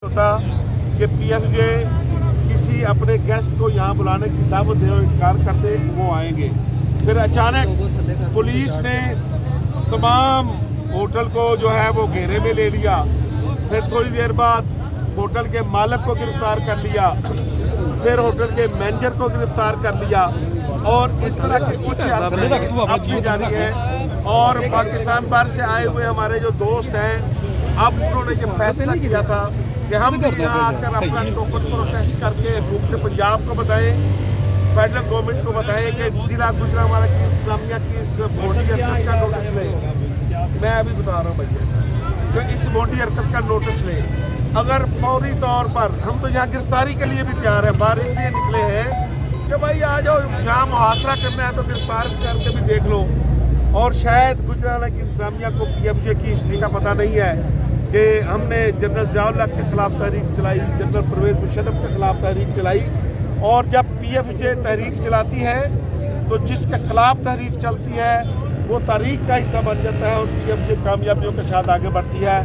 होता कि पीएफजे किसी अपने गेस्ट को यहाँ बुलाने की दावत दे और इनकार कर दे, वो आएंगे। फिर अचानक पुलिस ने तमाम होटल को जो है वो घेरे में ले लिया। फिर थोड़ी देर बाद होटल के मालिक को गिरफ्तार कर लिया, फिर होटल के मैनेजर को गिरफ्तार कर लिया और इस तरह के कुछ अब भी जारी है। और पाकिस्तान बाहर से आए हुए हमारे जो दोस्त हैं, अब उन्होंने ये फैसला किया था कि हम भी यहाँ आकर अपना टोकन प्रोटेस्ट करके हुकूमत पंजाब को बताएं, फेडरल गवर्नमेंट को बताएं कि जिला गुजरांवाला की इंतजामिया की इस बोंडी हरकत का नोटिस लें। मैं अभी बता रहा हूँ भैया कि इस बोंडी हरकत का नोटिस लें। अगर फौरी तौर पर हम तो यहाँ गिरफ्तारी के लिए भी तैयार हैं, बाहर इसलिए निकले हैं कि भाई आ जाओ, यहाँ मुहासरा करना है तो गिरफ्तार करके भी देख लो। और शायद गुजरांवाला की इंतजामिया को पीएफजे की हिस्ट्री का पता नहीं है कि हमने जनरल ज़िया-उल-हक के ख़िलाफ़ तहरीक चलाई, जनरल परवेज़ मुशर्रफ के ख़िलाफ़ तहरीक चलाई। और जब पीएफजे तहरीक चलाती है तो जिसके ख़िलाफ़ तहरीक चलती है वो तारीख का हिस्सा बन जाता है और पीएफजे कामयाबियों के साथ आगे बढ़ती है।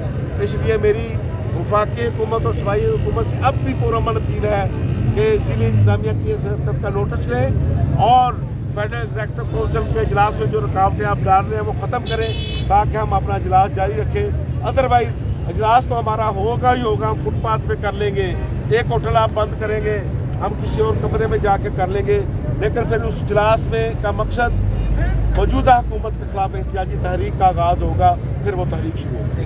इसलिए मेरी वफाकी हुकूमत और सूबाई हुकूमत से अब भी पुरअमन अपील है कि ज़िला इंतज़ामिया की इस हरकत का नोटिस लें और फेडरल एग्जीक्यूटिव काउंसिल के इजलास में जो रुकावटें आप डाल रहे हैं वो ख़त्म करें ताकि हम अपना इजलास जारी रखें। अदरवाइज़ इजलास तो हमारा होगा ही होगा, हम फुटपाथ पे कर लेंगे, एक होटल आप बंद करेंगे, हम किसी और कमरे में जाके कर लेंगे, लेकिन फिर उस इजलास में का मकसद मौजूदा हुकूमत के खिलाफ एहतियाजी तहरीक का आगाज़ होगा, फिर वो तहरीक शुरू होगी।